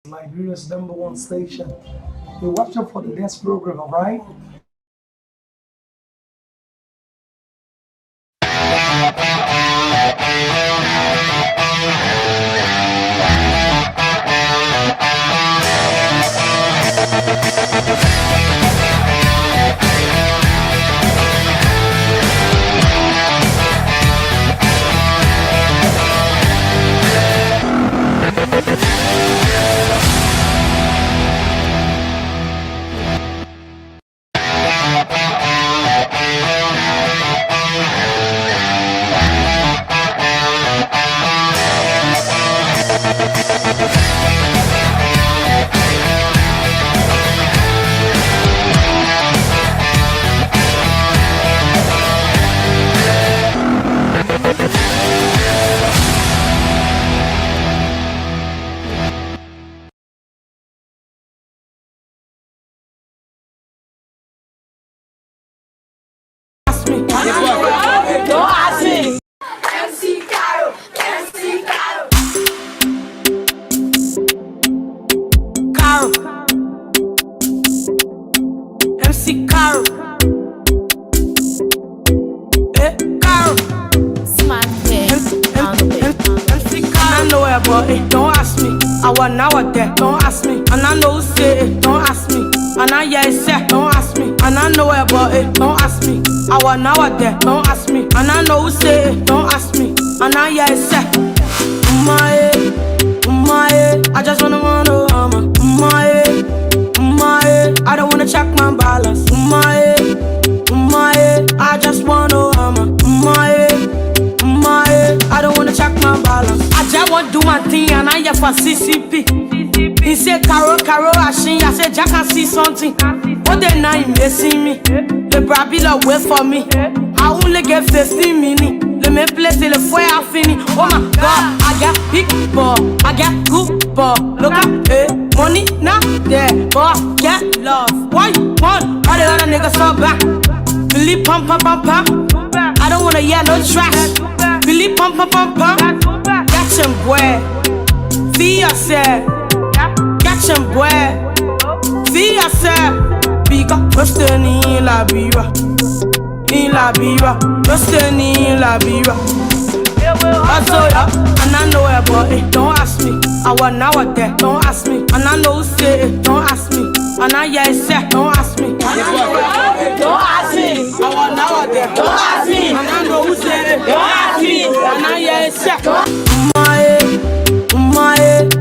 Liberia's #1 station. You watch out for the next program, alright? Don't ask me. MC Caro, MC Caro. Caro. MC Caro. Caro. Smart head on the way. MC Caro. I know it, but don't ask me. I was now a there, don't ask me. And I know who say it, don't ask me. And I yeah, it's said, don't ask me. And I know it, but don't ask me. I was now a there, don't ask me. And I know who say it, don't ask me. And I yeah, it's said, I just wanna I don't wanna check my balance. I just wanna I don't wanna check my balance. I just want do my thing and I here for CCP. He said Caro, I said Jack can see something. What they now missing me? The Brabilla wait for me. I only get 15 minutes. Let me play till the fire fini. Oh my God, I got big ball, I got good ball. Look at money not there, but I get love. Why you want all the other niggas so back? Billy pump. I don't wanna hear no trash. Billy pump. Catch him boy, see yourself. Catch him boy, see yourself. Big up, trustin' in la biwa. In la biwa, trustin' in la biwa. And I know it, but don't ask me. I was now a there, don't ask me. And I know who say it, don't ask me. And I yeah, it's said, don't ask me. Don't ask me. I was now a there, Don't ask me. and I know who say it, Don't ask me. and I yeah, it's said.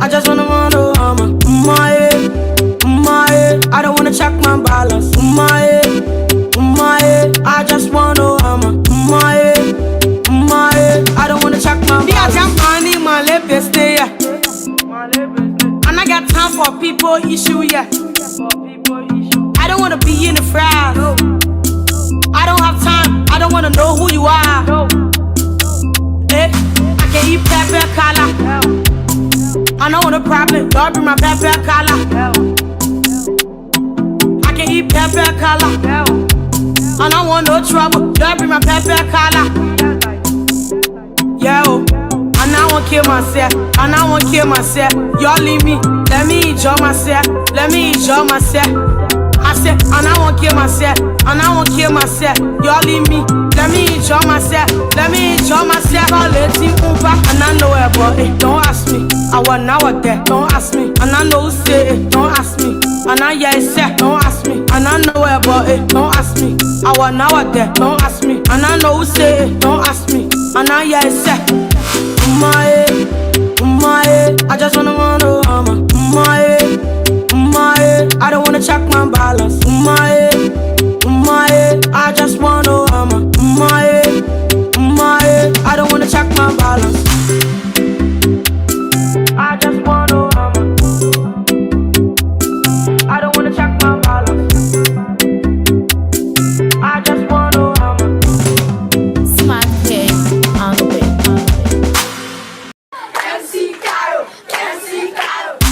I just wanna I don't wanna check my balance. I just wanna I don't wanna check my balance. I just money, my lips stay, yeah. And I got time for people issue, yeah. I don't wanna be in the fries. I don't have time, I don't wanna know who you are. I can eat pepper color. I don't want a problem, Lord bring my pepper color. I can eat pepper color. I don't want no trouble, Lord bring my pepper color. Yo, and I won't kill myself, and I won't kill myself. Y'all leave me, let me enjoy myself, let me enjoy myself. I said, and I won't kill myself, and I won't kill myself. Y'all leave me, let me enjoy myself, let me enjoy myself. All the team over, and I know it, but don't ask me. I was now a there, don't ask me. And I know who say it, don't ask me. And I yeah, it's said, don't ask me. And I know it, but don't ask me. I was now a there, don't ask me. And I know who say it, don't ask me. And I yeah, it's said, I just wanna I don't wanna check my balance. I just wanna I don't wanna check my balance. I just wanna I don't wanna check my balance. I just wanna Smart head on the way. MC Caro, MC Caro.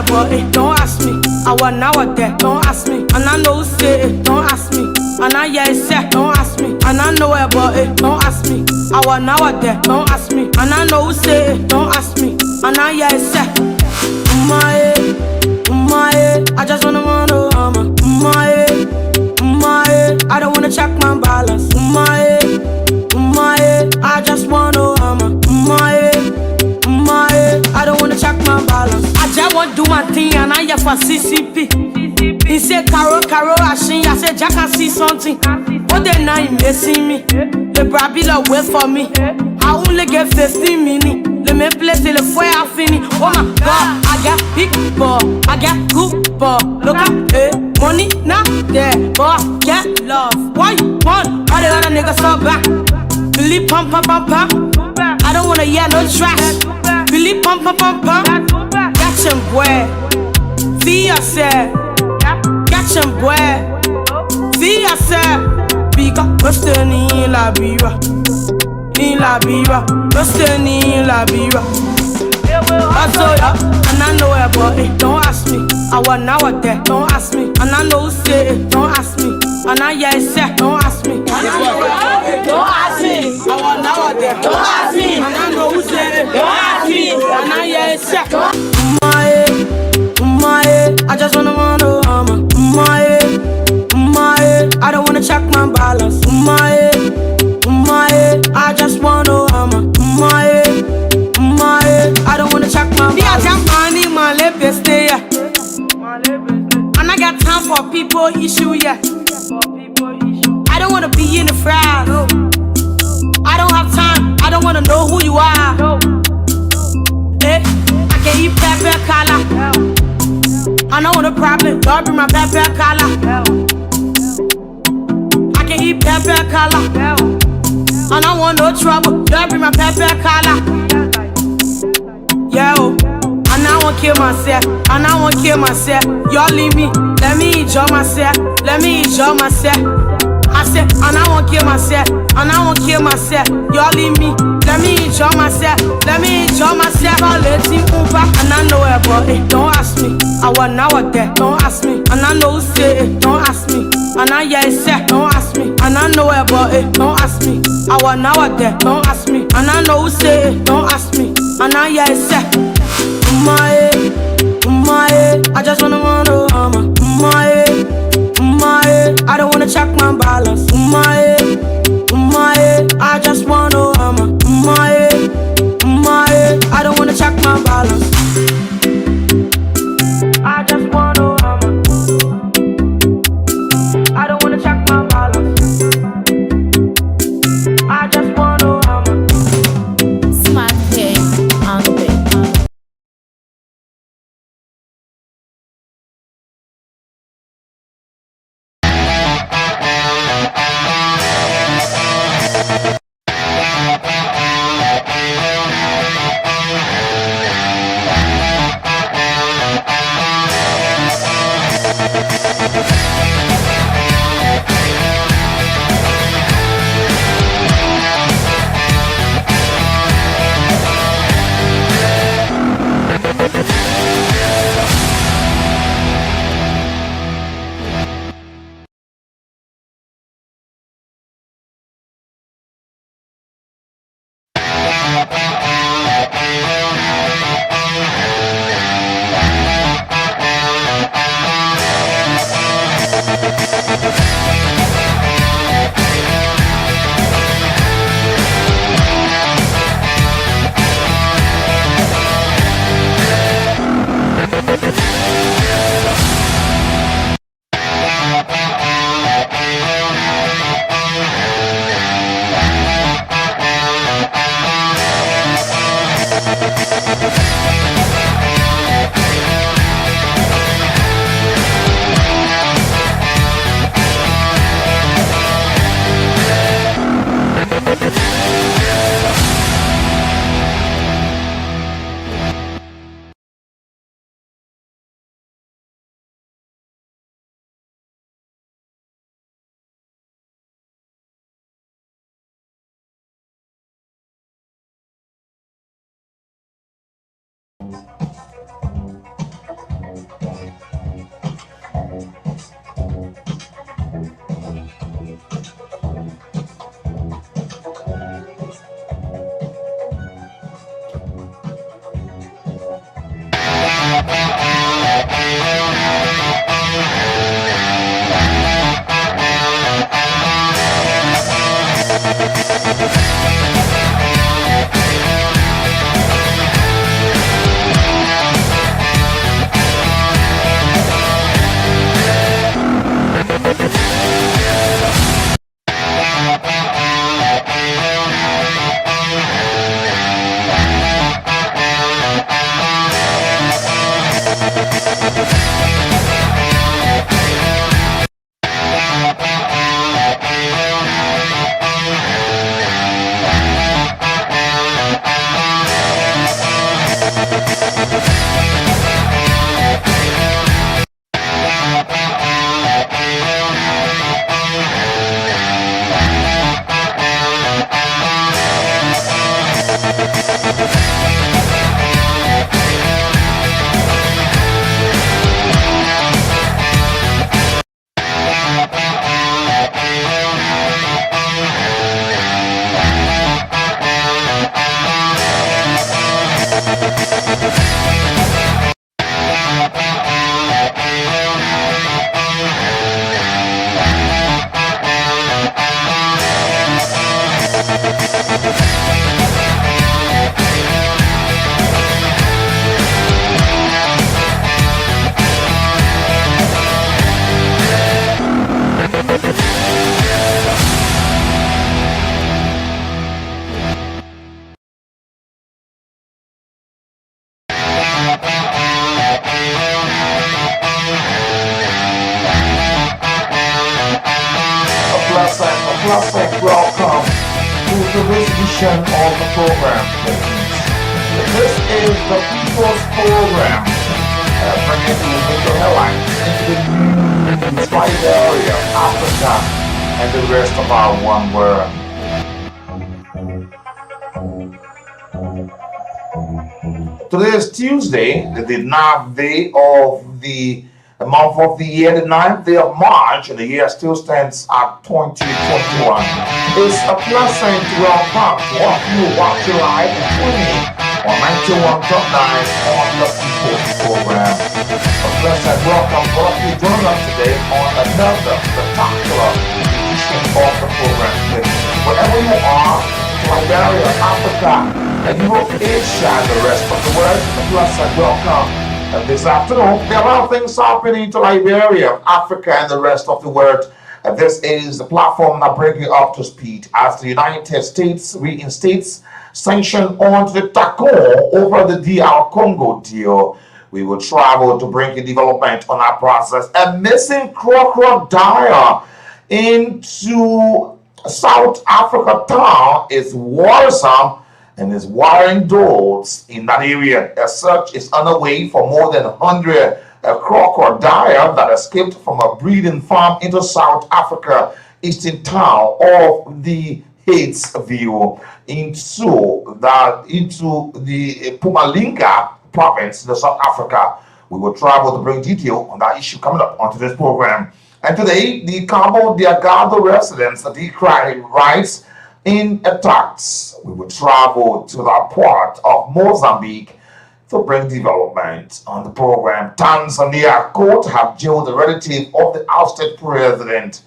where, but don't ask me. I was now or there, don't ask me. And I know who say it, don't ask me. And I yeah, it's set, don't ask me. And I know where, but don't ask me. I was now or there, don't ask me. And I know who say it, don't ask me. And I yeah, it's set. I just wanna I don't wanna check my balance. I just wanna I don't wanna check my balance. I just want do my thing and I for CCP. He said Caro Ashin. I said Jack can see something. What they now you missing me? The Brabila wait for me. I only get 15 minutes. Let me play till the fire finish. Oh my God, I got big ball, I got good ball. Look up, money not there, but I get love. Why you want? All the other niggas so back. Billy pump. I don't wanna hear no trash. Billy pump. Catch him, boy. See yourself. Catch him, boy. See yourself. Big up, what's the name, la bira? In la bira, just in la bira. I saw ya, and I know where, but don't ask me. I was now or there, don't ask me. And I know who say it, don't ask me. And I yeah, it's set, don't ask me. Don't ask me. I was now or there, don't ask me. And I know who say it, don't ask me. And I yeah, it's set. I just wanna I don't wanna check my balance. I just wanna I don't wanna check my balance. I just money, my lip stay. And I got time for people issue, yeah. I don't wanna be in the fries. I don't have time, I don't wanna know who you are. I can eat pepper color. I don't want a problem, don't bring my pepper color. I can eat pepper color. I don't want no trouble, don't bring my pepper color. Yo, and I won't kill myself, and I won't kill myself. Y'all leave me, let me enjoy myself, let me enjoy myself. I said, and I won't kill myself, and I won't kill myself. Y'all leave me, let me enjoy myself, let me enjoy myself. I'll let you move back, and I know it, but don't ask me. I was now or there, don't ask me. And I know who say it, don't ask me. And I yeah, it's set, don't ask me. And I know it, but don't ask me. I was now or there, don't ask me. And I know who say it, don't ask me. And I yeah, it's set. I just wanna I don't wanna check my balance. I just wanna I don't wanna check my balance. I just wanna I don't wanna check my balance. I just wanna Smart K on the beat. pleasant welcome to this edition of the program. This is the People's Program, bringing you the headlines into the news right area, Africa, and the rest of our one world. Today is Tuesday, the 9th day of the month of the year, the 9th day of March, and the year still stands at 2021. It's a pleasant welcome to all of you watching live and tuning on 91.9 on the People's Program. A pleasant welcome to all of you joining us today on another spectacular edition of the program. Wherever you are, Liberia, Africa, and Europe, Asia, and the rest of the world, a pleasant welcome. And this afternoon, there are a lot of things happening to Liberia, Africa, and the rest of the world. And this is the platform that brings you up to speed as the United States reinstates sanctions on the TACO over the DR Congo deal. We will travel to bring you development on our process. A missing crocodile into South Africa town is worrisome and is worrying those in that area. A search is underway for more than 100 crocodile that escaped from a breeding farm into South Africa, eastern town of the Hatesville, into the Mpumalanga province in South Africa. We will travel to bring detail on that issue coming up onto this program. And today, the Cabo Delgado residents decry rights in attacks. We will travel to that part of Mozambique to bring development on the program. Tanzania court have jailed the relative of the ousted president,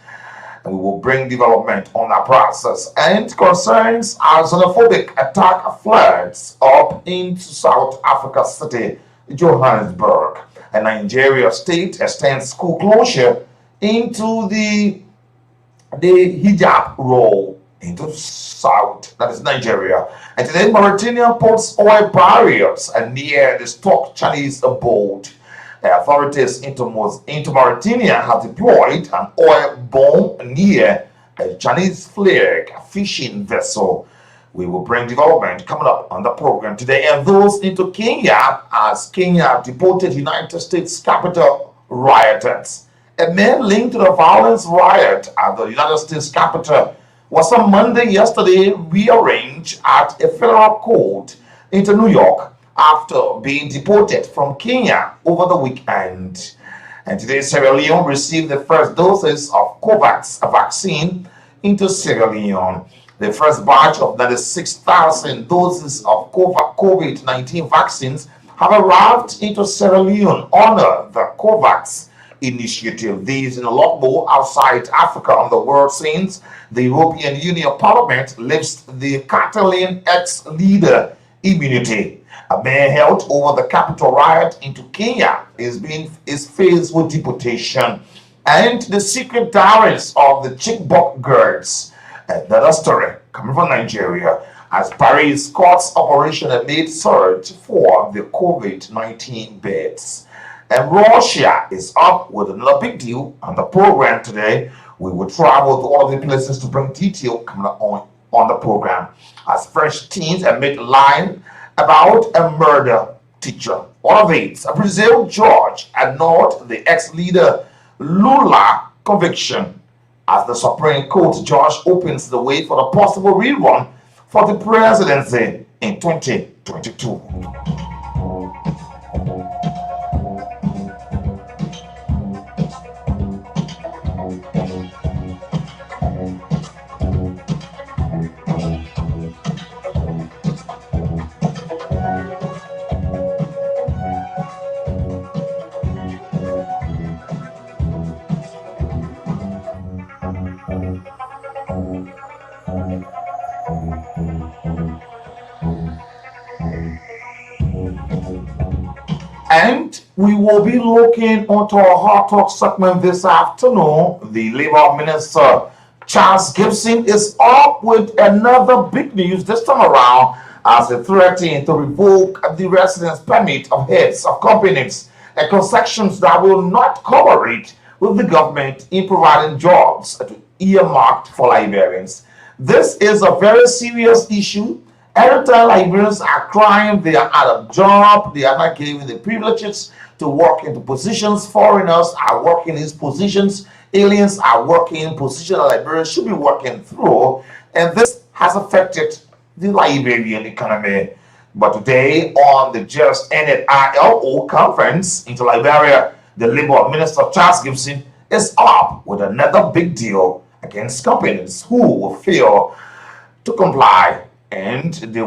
and we will bring development on that process. And concerns our xenophobic attack floods up into South Africa city, Johannesburg. And Nigeria state extends school closure into the hijab role into South, that is Nigeria. And today, Mauritania puts oil barriers near the stock Chinese boat. Authorities into Mauritania have deployed an oil bomb near a Chinese flag fishing vessel. We will bring development coming up on the program today. And those into Kenya, as Kenya deported United States Capitol rioters. A man linked to the violence riot at the United States Capitol was on Monday yesterday rearranged at a federal court into New York after being deported from Kenya over the weekend. And today, Sierra Leone received the first doses of COVAX vaccine into Sierra Leone. The first batch of 96,000 doses of COVID-19 vaccines have arrived into Sierra Leone under the COVAX initiative. These and a lot more outside Africa on the world scenes. The European Union Parliament lifts the Catalan ex-leader immunity. A man held over the Capitol riot into Kenya is faced with deportation. And the secret diaries of the Chibok girls. Another story coming from Nigeria as Paris courts operation amid search for the COVID-19 beds. And Russia is up with another big deal on the program today. We will travel to all of the places to bring detail coming up on the program. As French teens admit lying about a murder teacher. All of it, a Brazil judge annulled the ex-leader Lula conviction as the Supreme Court judge opens the way for the possible rerun for the presidency in 2022. And we will be looking onto our Hot Talk segment this afternoon. The Labour Minister, Charles Gibson, is up with another big news this time around as he threatened to revoke the residence permit of heads of companies and concessions that will not cooperate with the government in providing jobs to earmarked for Liberians. This is a very serious issue. Every time Liberians are crying, they are out of job, they are not given the privileges to work into positions. Foreigners are working in these positions. Aliens are working in positions that Liberians should be working through. And this has affected the Liberian economy. But today, on the just ended ILO conference into Liberia, the Labour Minister Charles Gibson is up with another big deal against companies who will fail to comply, and he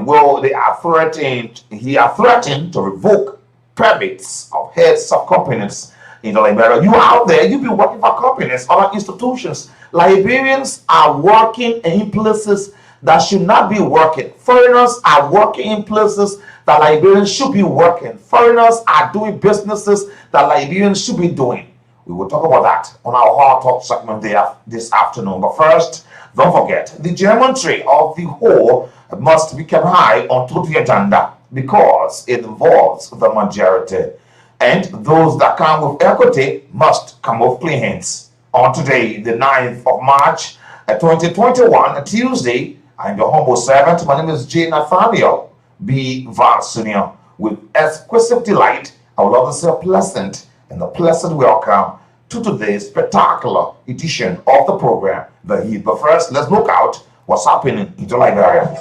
are threatened to revoke permits of heads of companies in Liberia. You out there, you be working for companies, other institutions. Liberians are working in places that should not be working. Foreigners are working in places that Liberians should be working. Foreigners are doing businesses that Liberians should be doing. We will talk about that on our Hard Talk segment there this afternoon. But first, don't forget, the geometry of the whole must be kept high onto the agenda because it involves the majority. And those that come with equity must come with clean hands. On today, the 9th of March, 2021, Tuesday, I'm your humble servant. My name is NATHANIEL B. Varsunier. With exquisite delight, I would love to say a pleasant and a pleasant welcome to today's spectacular edition of the program, The Heat. But first, let's look out what's happening in Liberia.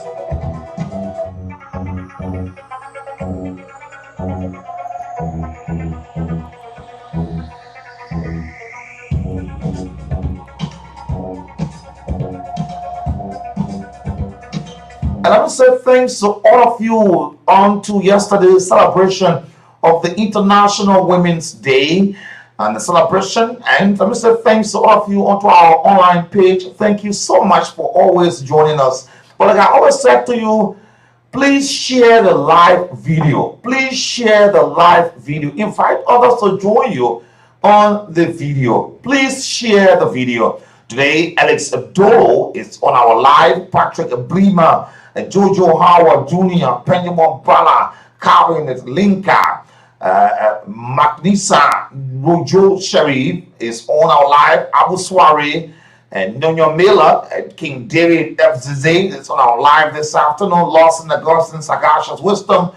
And I want to say thanks to all of you on to yesterday's celebration of the International Women's Day and the celebration. And let me say thanks to all of you onto our online page. Thank you so much for always joining us. But like I always said to you, please share the live video. Please share the live video. Invite others to join you on the video. Please share the video. Today, Alex Abdolo is on our live. Patrick Brima, Jojo Howard Jr., Benjamin Bala, Calvin Linka, Magnisa Rojo Sharif is on our live. Abu Swari and Nonyo Miller and King David FZZ is on our live this afternoon. Lawson Augustine Sagacious Wisdom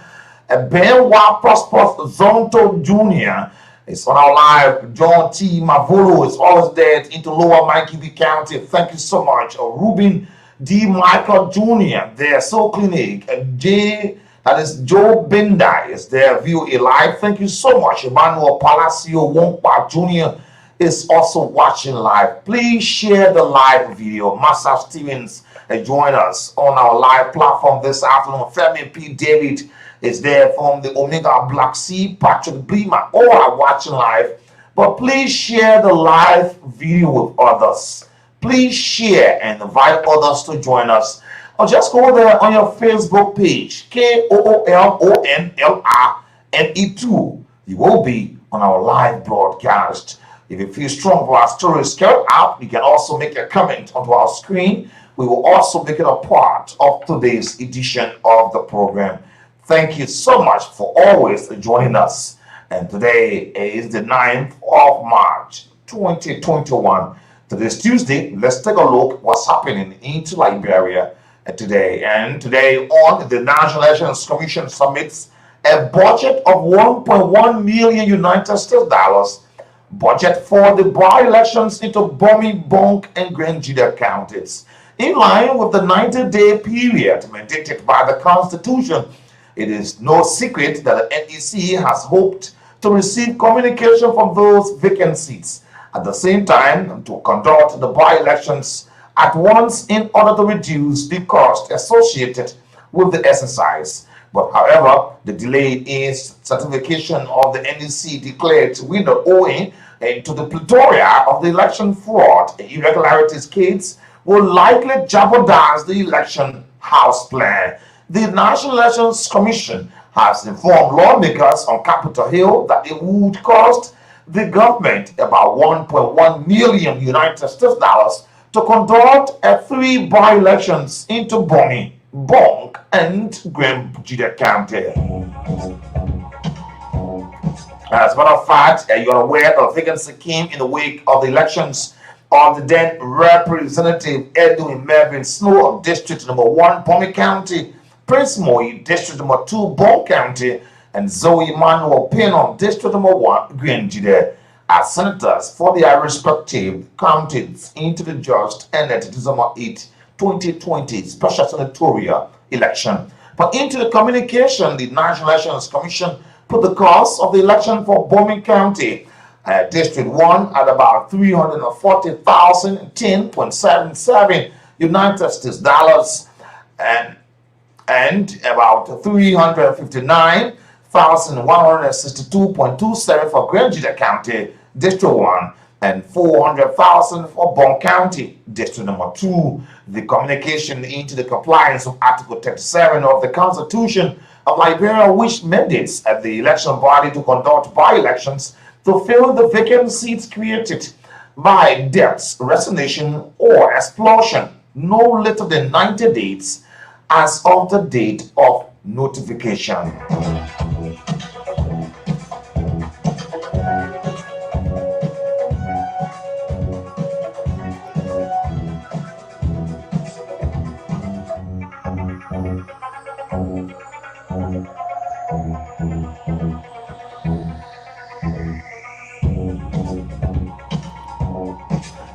and Benwa Prosperous Zonto Jr. is on our live. John T. Mavolo is always there into Lower Mikey B County. Thank you so much. Ruben D. Michael Jr. there, So Clinic, that is Joe Benda is there, VOA Live. Thank you so much. Emmanuel Palacio Wongpa Jr. is also watching live. Please share the live video. Master Stevens join us on our live platform this afternoon. Femi P. David is there from the Omega Black Sea. Patrick Blima, all are watching live. But please share the live video with others. Please share and invite others to join us. Or just go there on your Facebook page, KOOLONLRNE2. You will be on our live broadcast. If you feel strong for our stories carried out, you can also make a comment onto our screen. We will also make it a part of today's edition of the program. Thank you so much for always joining us. And today is the 9th of March, 2021. Today's Tuesday. Let's take a look what's happening into Liberia today. And today on the National Elections Commission submits a budget of 1.1 million United States dollars budget for the by-elections into Bomi, Bonk, and Grand Juda counties. In line with the 90-day period mandated by the Constitution, it is no secret that the NEC has hoped to receive communication from those vacant seats. At the same time, to conduct the by-elections at once in order to reduce the cost associated with the exercise. But however, the delay in certification of the NEC declared winner owing to the plethora of the election fraud and irregularities case will likely jeopardize the election house plan. The National Elections Commission has informed lawmakers on Capitol Hill that it would cost the government about 1.1 million United States dollars to conduct 3 by-elections into Bomi, Bonk, and Grand Juda County. As a matter of fact, you're aware that vacancy came in the wake of the elections of the then Representative Edwin Mervyn Snow of District Number 1, Pommy County, Prince Moy, District Number 2, Bone County, and Zoe Manuel Payne of District Number 1, Grangida, as senators for their respective counties into the just ended December 8, 2020 special senatorial election. But into the communication, the National Elections Commission put the cost of the election for Bowman County, District 1 at about $340,010.77 United States dollars and about $359,162.27 for Grangida County, District 1, and $400,000 for Bone County, District Number 2. The communication into the compliance of Article 37 of the Constitution of Liberia, which mandates at the election body to conduct by-elections to fill the vacant seats created by deaths, resignation, or expulsion no later than 90 days as of the date of notification.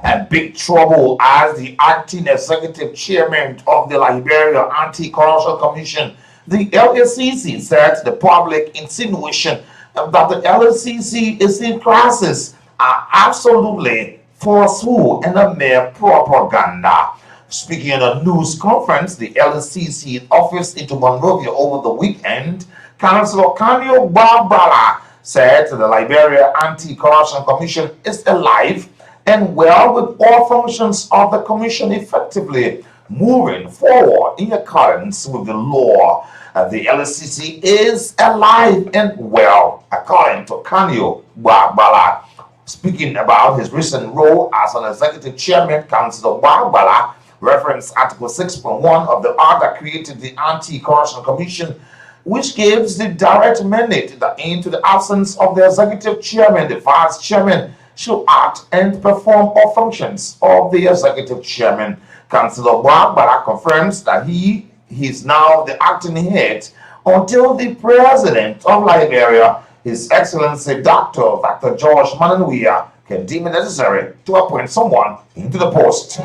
And big trouble as the acting executive chairman of the Liberia Anti-Corruption Commission, the LACC, said the public insinuation that the LACC is in crisis are absolutely falsehood and a mere propaganda. Speaking at a news conference, the LACC office into Monrovia over the weekend, Councillor Kanyo Barbara said the Liberia Anti-Corruption Commission is alive and well with all functions of the commission effectively moving forward in accordance with the law. The LCC is alive and well, according to Kanyo Barbara. Speaking about his recent role as an executive chairman, Councillor Barbara referenced Article 6.1 of the Act that created the Anti-Corruption Commission, which gives the direct mandate that into the absence of the executive chairman, the vice chairman should act and perform all functions of the executive chairman. Councillor Barbara confirms that he is now the acting head until the president of Liberia, His Excellency Dr. George Mananwia, can deem it necessary to appoint someone into the post.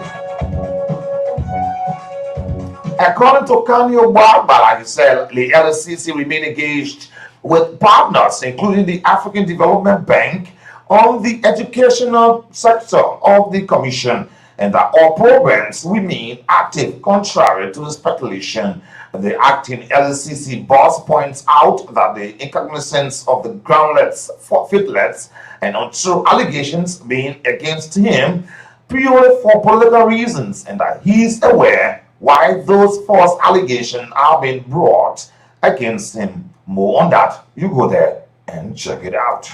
According to Kanyo Barbara, he said the LCC remain engaged with partners, including the African Development Bank, on the educational sector of the commission, and that all programs remain active contrary to the speculation. The acting LCC boss points out that the incognizance of the groundlets, fitlets, and untrue allegations being against him purely for political reasons, and that he is aware why those false allegations are being brought against him. More on that, you go there and check it out.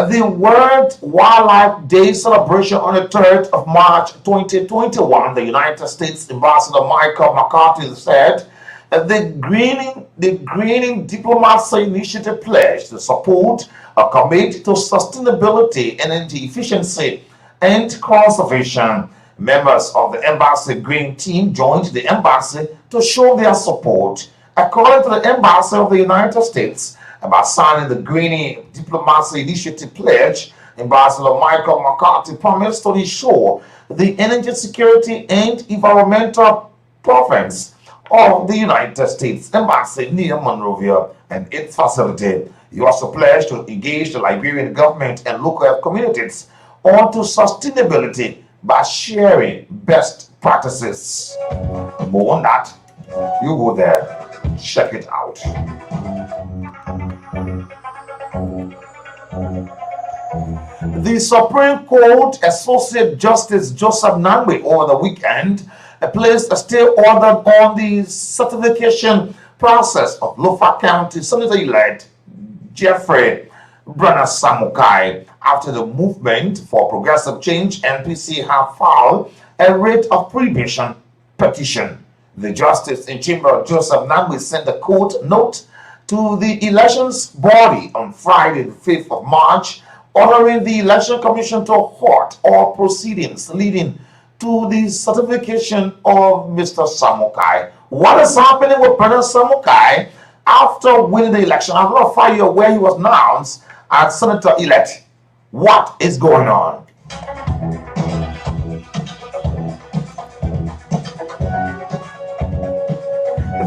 The World Wildlife Day celebration on the 3rd of March 2021, the United States Ambassador Michael McCarthy said the Greening Diplomacy Initiative pledged to support a commitment to sustainability, energy efficiency, and conservation. Members of the embassy green team joined the embassy to show their support. According to the Embassy of the United States, by signing the Greening Diplomacy Initiative pledge, Ambassador Michael McCarthy promised to ensure the energy security and environmental province of the United States Embassy near Monrovia and its facility. He also pledged to engage the Liberian government and local communities onto sustainability by sharing best practices. More on that, you go there, check it out. The Supreme Court Associate Justice Joseph Nangbe over the weekend placed a stay order on the certification process of Lofa County Senator-elect Jeffrey Brana Samukai after the Movement for Progressive Change NPC have filed a writ of prohibition petition. The Justice in Chamber Joseph Nangbe sent a court note to the elections body on Friday, the 5th of March, ordering the Election Commission to halt all proceedings leading to the certification of Mr. Samukai. What is happening with President Samukai after winning the election? I'm going to find you where he was announced as Senator-elect. What is going on?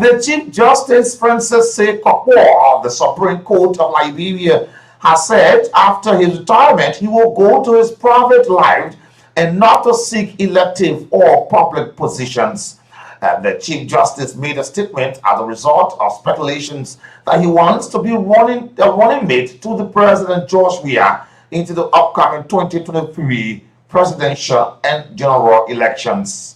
The Chief Justice Francis Sekokwo of the Supreme Court of Liberia has said after his retirement he will go to his private life and not to seek elective or public positions. The Chief Justice made a statement as a result of speculations that he wants to be running mate to the President George Weah into the upcoming 2023 presidential and general elections.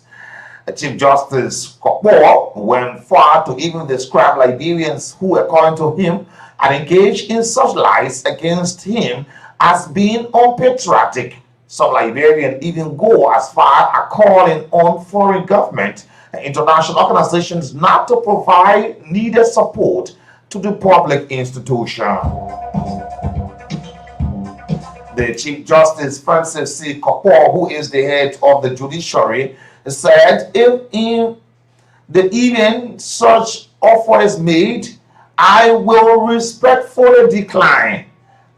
Chief Justice Kokpo went far to even describe Liberians who, according to him, had engaged in such lies against him as being unpatriotic. Some Liberians even go as far as calling on foreign government and international organizations not to provide needed support to the public institution. The Chief Justice Francis C. Kokpo, who is the head of the judiciary, said if in the event such offer is made, I will respectfully decline.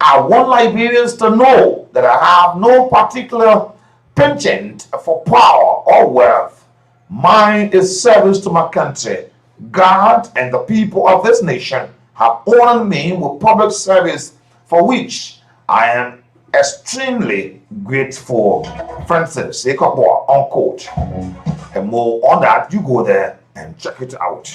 I want Liberians to know that I have no particular penchant for power or wealth. Mine is service to my country. God and the people of this nation have honored me with public service for which I am extremely grateful. Francis Sekokwo, unquote. And more on that, you go there and check it out.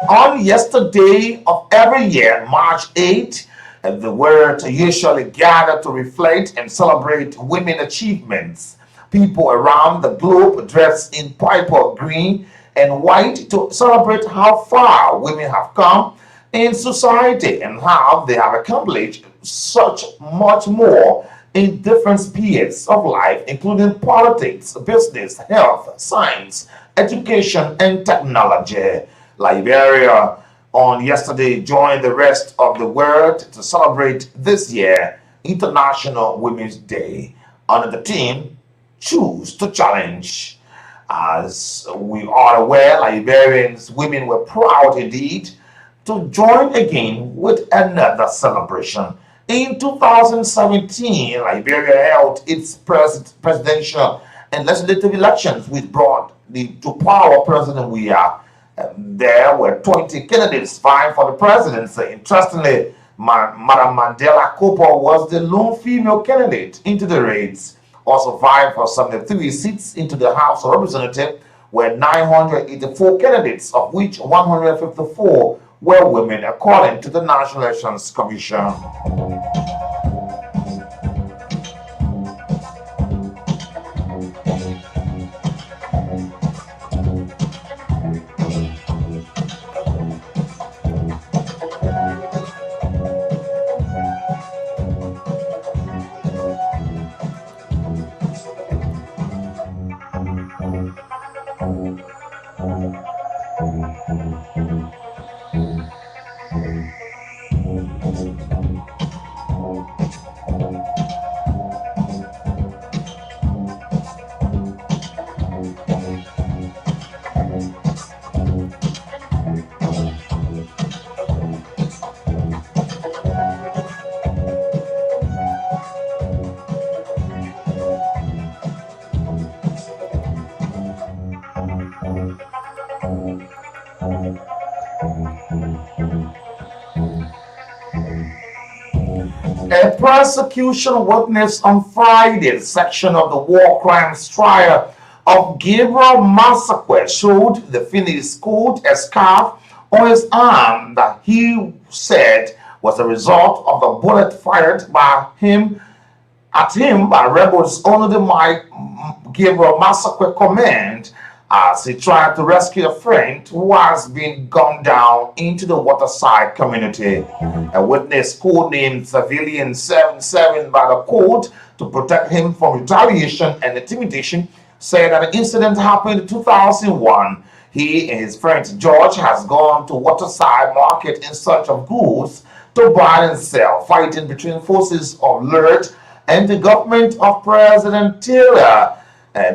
On yesterday of every year, March 8th, the world usually gather to reflect and celebrate women achievements. People around the globe dress in purple, green, and white to celebrate how far women have come in society and how they have accomplished such much more in different spheres of life, including politics, business, health, science, education, and technology. Liberia on yesterday joined the rest of the world to celebrate this year International Women's Day under the theme Choose to Challenge. As we are aware, Liberians women were proud indeed to join again with another celebration. In 2017, Liberia held its presidential and legislative elections, which brought to power President Weah. There were 20 candidates vying for the presidency. Interestingly, Madam Mandela Cooper was the lone female candidate into the race, also vying for 73 seats into the House of Representatives, were 984 candidates, of which 154 were women, according to the National Elections Commission. A prosecution witness on Friday section of the war crimes trial of Gabriel Massacre showed the finished coat a scarf on his arm that he said was a result of the bullet fired by him by rebels under the Gabriel Massacre command as he tried to rescue a friend who was being gunned down into the waterside community. A witness codenamed Civilian 77 by the court to protect him from retaliation and intimidation said that the incident happened in 2001. He and his friend George has gone to Waterside Market in search of goods to buy and sell, fighting between forces of Lurt and the government of President Taylor.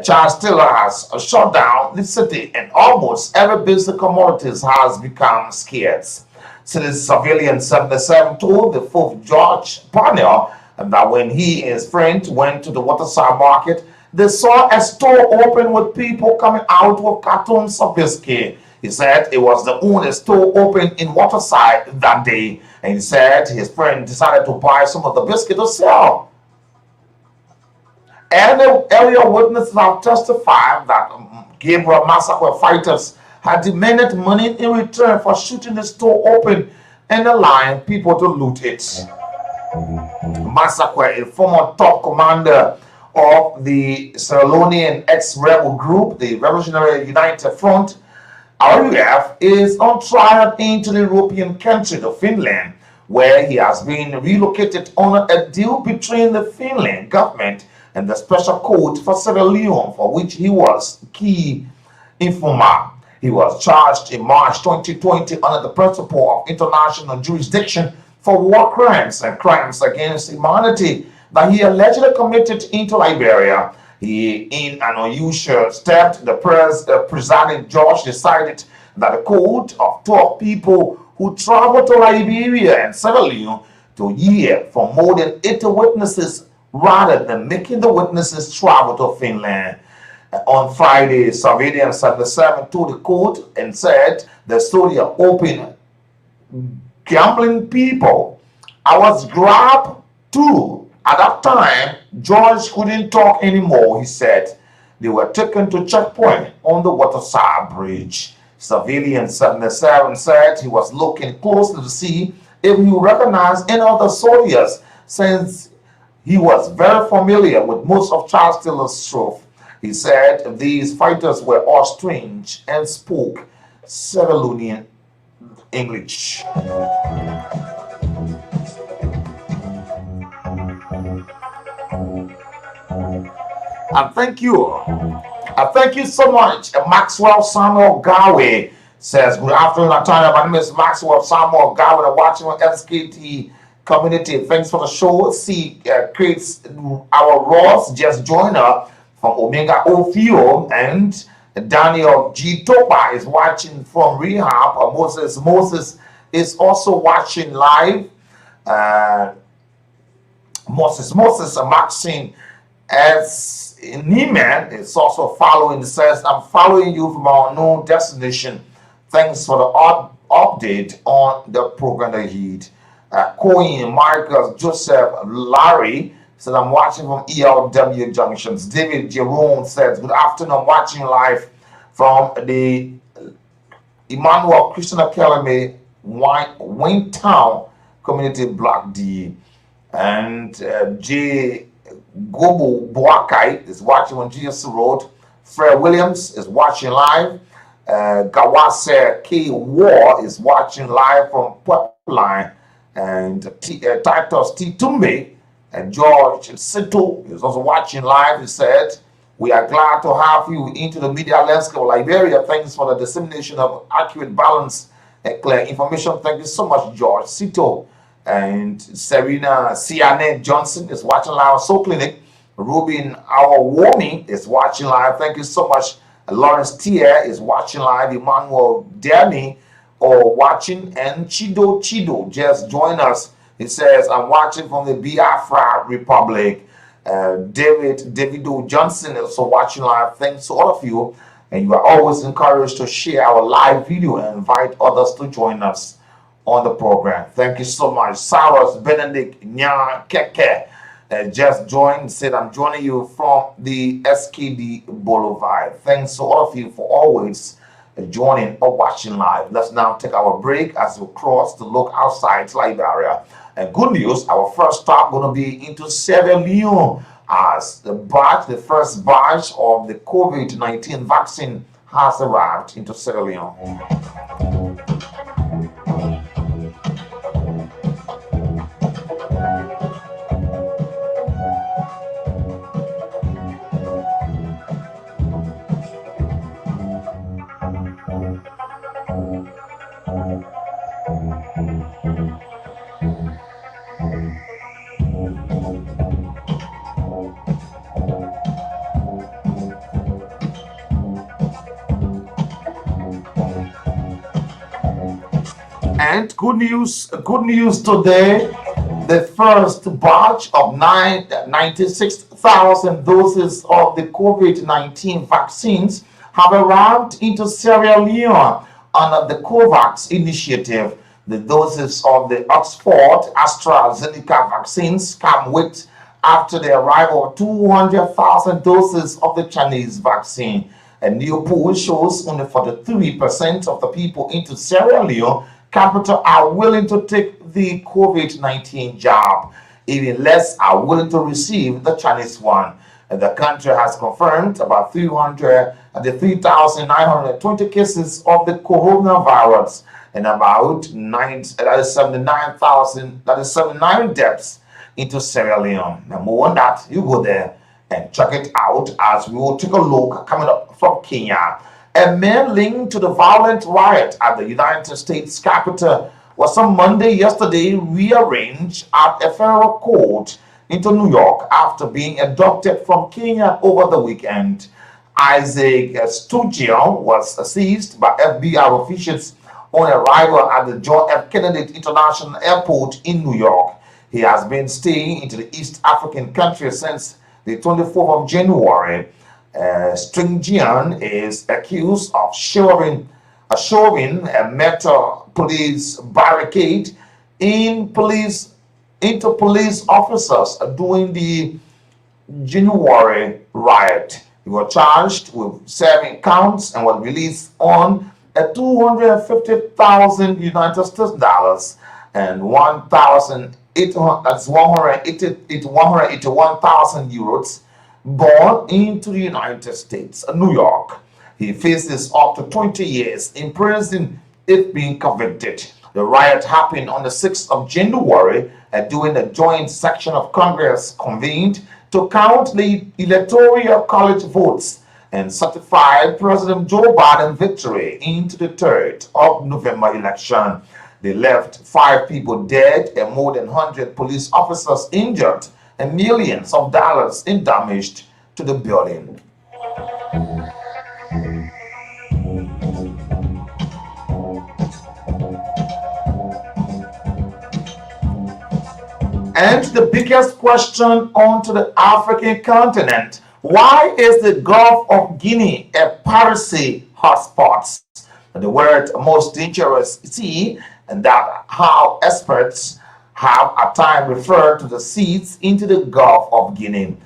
Charles Taylor has shut down the city, and almost every basic commodities has become scarce. City Civilian 77 told the 4th George panel that when he and his friend went to the Waterside Market, they saw a store open with people coming out with cartons of biscuit. He said it was the only store open in Waterside that day, and he said his friend decided to buy some of the biscuit to sell. And earlier witnesses have testified that Gabriel massacre fighters had demanded money in return for shooting the store open and allowing people to loot it. Massacre, a former top commander of the Sierra Leonean ex-rebel group, the Revolutionary United Front, RUF, is on trial into the European country of Finland, where he has been relocated on a deal between the Finland government and the Special Court for Sierra Leone, for which he was key informer. He was charged in March 2020 under the principle of international jurisdiction for war crimes and crimes against humanity that he allegedly committed into Liberia. He, in an unusual step, the presiding judge decided that the court of 12 people who traveled to Liberia and Sierra Leone to hear from more than 80 witnesses rather than making the witnesses travel to Finland. On Friday, Surveillance 77 to the court and said the story of open gambling people. I was grabbed too. At that time, George couldn't talk anymore, he said. They were taken to checkpoint on the Waterside Bridge. Surveillance 77 said he was looking closely to see if he recognized any of the soldiers, since he was very familiar with most of Charles Taylor's troop. He said these fighters were all strange and spoke Sierra Leonean English. And thank you. Thank you so much. Maxwell Samuel Gawe says, good afternoon, Nathaniel. My name is Maxwell Samuel Gawe. I'm watching on SKT community. Thanks for the show. See, Chris, our Ross just joined us from Omega Ophio, and Daniel G. Topa is watching from Rehab. Moses is also watching live. Moses Maxine as Neiman is also following. It says, I'm following you from our known destination. Thanks for the update on the program ahead. Cohen, Marcus, Joseph, Larry said, I'm watching from ELW Junctions. David Jerome says, good afternoon. I'm watching live from the Emmanuel Christian Academy, Wayne Town Community Block D. And J. Gobo Boakai is watching on Jesus Road. Fred Williams is watching live. Gawase K. War is watching live from Pipeline. And Titus T. Tumbe and George Sito is also watching live. He said, we are glad to have you into the media landscape of Liberia. Thanks for the dissemination of accurate, balanced, and clear information. Thank you so much, George Sito. And Serena Siane Johnson is watching live on Soul Clinic. Ruben Awawomi is watching live. Thank you so much. Lawrence Tier is watching live. Emmanuel Derny watching, and Chido just joined us. He says, I'm watching from the Biafra Republic. Davido Johnson is also watching live. Thanks to all of you. And you are always encouraged to share our live video and invite others to join us on the program. Thank you so much. Cyrus Benedict Nya Keke just joined, said, I'm joining you from the SKD Boulevard. Thanks to all of you for always joining or watching live. Let's now take our break as we cross to look outside Liberia. And good news, our first stop going to be into Sierra Leone, as the first batch of the COVID-19 vaccine has arrived into Sierra Leone. And good news today. The first batch of 96,000 doses of the COVID-19 vaccines have arrived into Sierra Leone under the COVAX initiative. The doses of the Oxford AstraZeneca vaccines come with after the arrival of 200,000 doses of the Chinese vaccine. A new poll shows only 43% of the people into Sierra Leone capital are willing to take the COVID-19 jab. Even less are willing to receive the Chinese one. And the country has confirmed about 3,920 cases of the coronavirus and about 79 deaths into Sierra Leone. Now, more on that, you go there and check it out as we will take a look coming up from Kenya. A man linked to the violent riot at the United States Capitol was on Monday yesterday rearranged at a federal court into New York after being abducted from Kenya over the weekend. Isaac Sturgeon was seized by FBI officials on arrival at the John F. Kennedy International Airport in New York. He has been staying in the East African country since the 24th of January. Sturgeon is accused of shoving a metal police barricade into police officers during the January riot. He was charged with 7 counts and was released on a $250,000 United States dollars and 181,000 euros born into the United States, New York. He faces up to 20 years in prison if being convicted. The riot happened on the 6th of January during the joint section of Congress convened to count the electoral college votes and certify President Joe Biden's victory into the 3rd of November election. They left 5 people dead and more than 100 police officers injured and millions of dollars in damage to the building. And the biggest question onto the African continent: why is the Gulf of Guinea a piracy hotspot? The word most dangerous sea, and that how experts have at times referred to the seas into the Gulf of Guinea.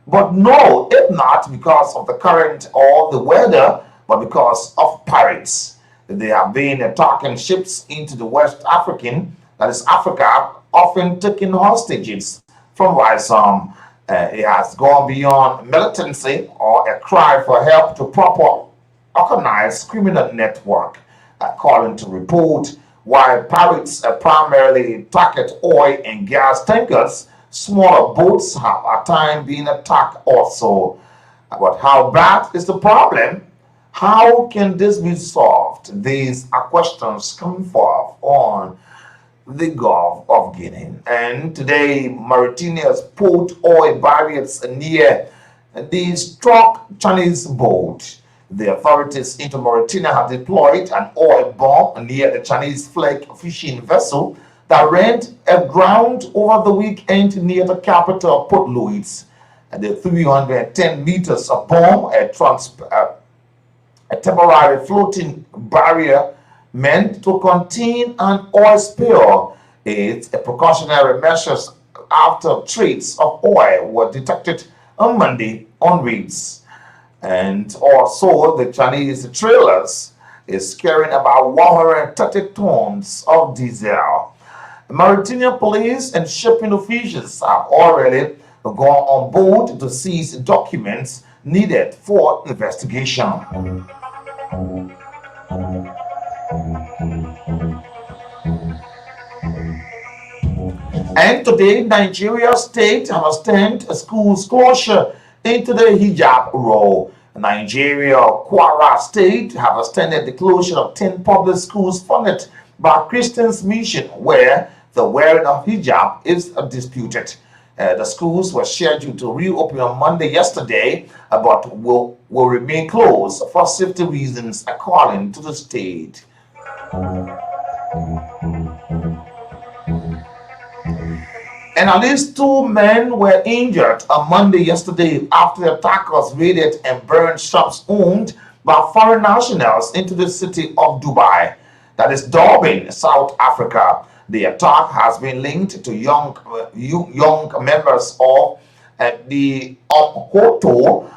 But no, if not because of the current or the weather, but because of pirates. They have been attacking ships into the West African, that is Africa, often taking hostages from ransom. It has gone beyond militancy or a cry for help to proper organized criminal network, according to report. While pirates primarily target oil and gas tankers, smaller boats have at times been attacked also. But how bad is the problem? How can this be solved? These are questions coming forth on the Gulf of Guinea. And today, Mauritania's port oil barriers near the struck Chinese boat. The authorities into Mauritania have deployed an oil bomb near the Chinese flag fishing vessel that ran aground over the weekend near the capital, Port Louis. And the 310 meters of bomb, a temporary floating barrier meant to contain an oil spill. It's a precautionary measure after traces of oil were detected on Monday on reeds. And also the Chinese trailers is carrying about 130 tons of diesel. Mauritanian police and shipping officials have already gone on board to seize documents needed for investigation. And today, Nigeria State has extended a school's closure into the hijab rule. Nigeria, Kwara State have extended the closure of 10 public schools funded by Christians Mission, where the wearing of hijab is disputed. The schools were scheduled to reopen on Monday yesterday, but will remain closed for safety reasons, according to the state. And at least 2 men were injured on Monday yesterday after the attackers raided and burned shops owned by foreign nationals into the city of Dubai, that is Durban, South Africa. The attack has been linked to young members of the Umkhonto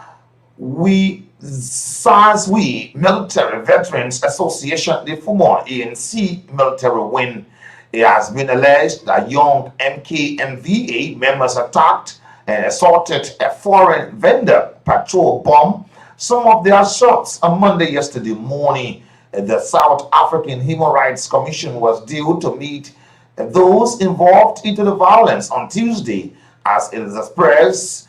we SARS-We Military Veterans Association, the former ANC military wing. It has been alleged that young MKMVA members attacked and assaulted a foreign vendor patrol bomb some of their shops on Monday yesterday morning. The South African Human Rights Commission was due to meet those involved into the violence on Tuesday, as it is expressed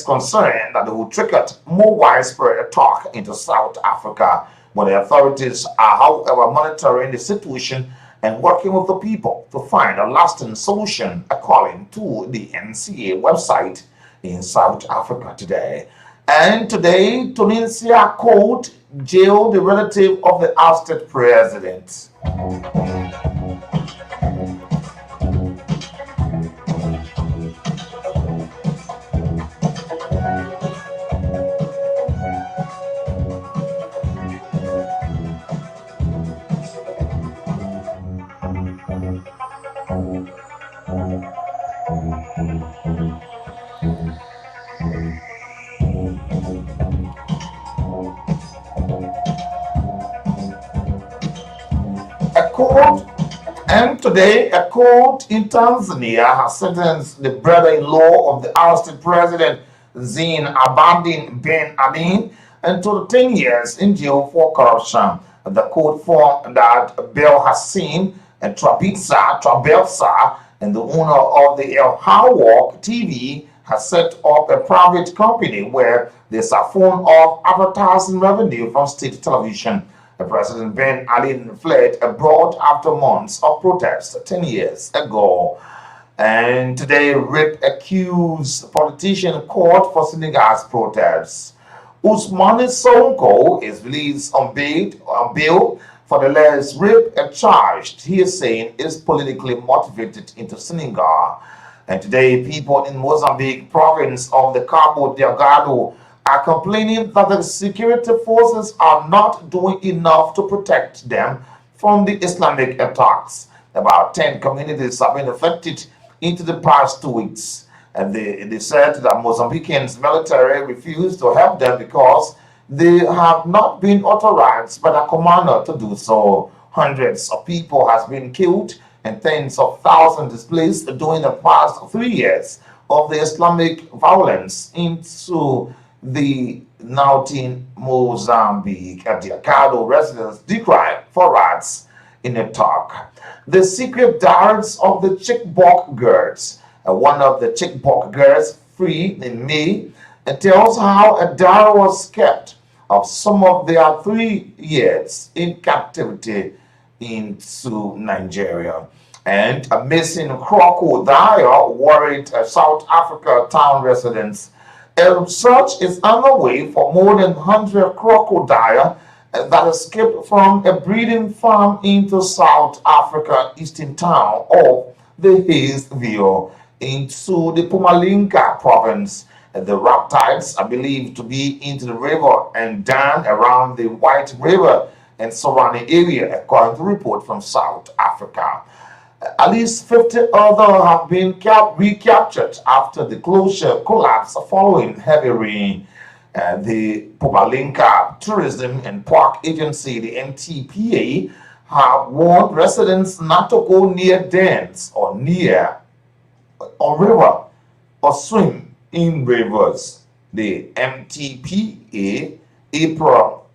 concern that it would trigger more widespread attack into South Africa. But the authorities are, however, monitoring the situation and working with the people to find a lasting solution, according to the NCA website in South Africa today. And today, Tunisia court jailed the relative of the ousted president. Today, a court in Tanzania has sentenced the brother-in-law of the ousted president, Zine Abidine Ben Ali, to 10 years in jail for corruption. The court found that Bel Hassim and Trabelsa, and the owner of the El Hawk TV, has set up a private company where they siphon off advertising revenue from state television. President Ben Ali fled abroad after months of protests 10 years ago. And today, rape accused politician caught for Senegal's protests. Ousmane Sonko is released on bail for the alleged rape charged, he is saying, is politically motivated into Senegal. And today, people in Mozambique province of the Cabo Delgado are complaining that the security forces are not doing enough to protect them from the Islamic attacks. About 10 communities have been affected into the past 2 weeks. And they said that Mozambicans military refused to help them because they have not been authorized by the commander to do so. Hundreds of people has been killed and tens of thousands displaced during the past 3 years of the Islamic violence into the Nautin Mozambique Delgado residents decry for rats in a talk. The secret diaries of the Chibok girls. One of the Chibok girls freed in May and tells how a diary was kept of some of their 3 years in captivity into Nigeria. And a missing crocodile worried South Africa town residents. A search is underway for more than 100 crocodile that escaped from a breeding farm into South Africa eastern town of the Hayesville into the Mpumalanga province. The reptiles are believed to be into the river and down around the White River and surrounding area, according to a report from South Africa. At least 50 others have been recaptured after the closure collapse following heavy rain. The Mpumalanga Tourism and Park Agency, the MTPA, have warned residents not to go near dams or near a river or swim in rivers. The MTPA, April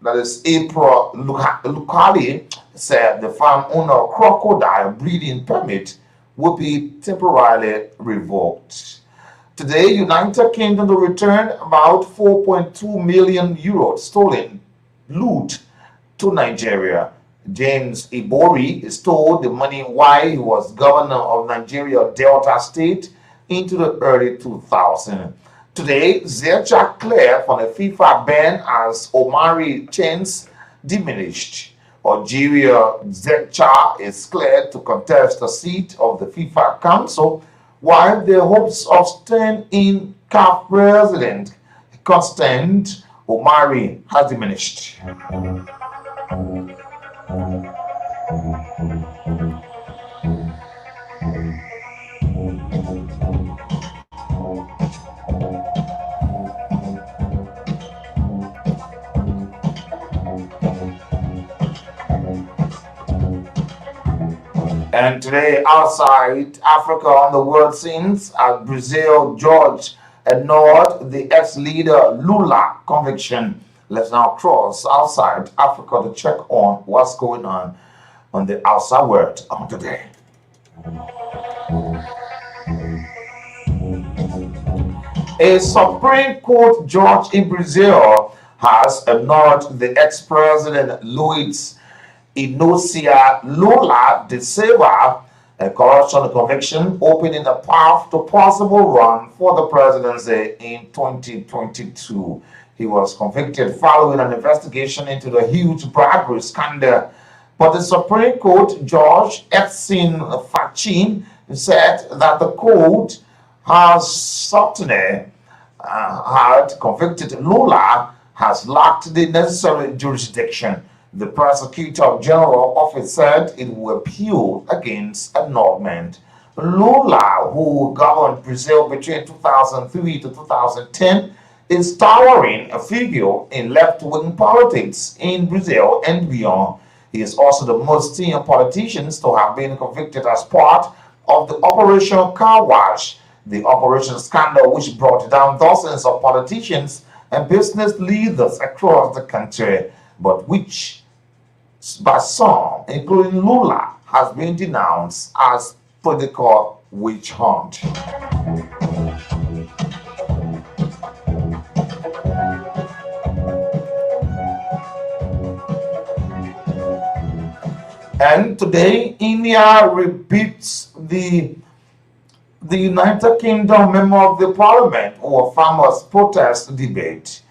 Lucali, said the farm owner crocodile breeding permit will be temporarily revoked. Today, United Kingdom will return about 4.2 million euros stolen loot to Nigeria. James Ibori stole the money while he was governor of Nigeria Delta State into the early 2000s. Today, Zercha cleared from the FIFA ban as Omari chance diminished. Algeria Zechar is cleared to contest the seat of the FIFA Council, while the hopes of staying in CAF President Constant Omari has diminished. And today, outside Africa on the world scenes, as Brazil, George ignored the ex-leader Lula conviction. Let's now cross outside Africa to check on what's going on the outside world on today. A Supreme Court judge in Brazil has ignored the ex-president Luiz Inácio Lula da Silva, a corruption conviction, opening a path to possible run for the presidency in 2022. He was convicted following an investigation into the huge bribery scandal. But the Supreme Court Judge Edson Fachin said that the court has certainly had convicted Lula has lacked the necessary jurisdiction. The Prosecutor General office said it will appeal against annulment. Lula, who governed Brazil between 2003 to 2010, is towering a figure in left-wing politics in Brazil and beyond. He is also the most senior politician to have been convicted as part of the Operation Car Wash, the operation scandal which brought down dozens of politicians and business leaders across the country, but which by some, including Lula, has been denounced as political witch hunt. And today, India repeats the United Kingdom member of the parliament or farmers protest debate.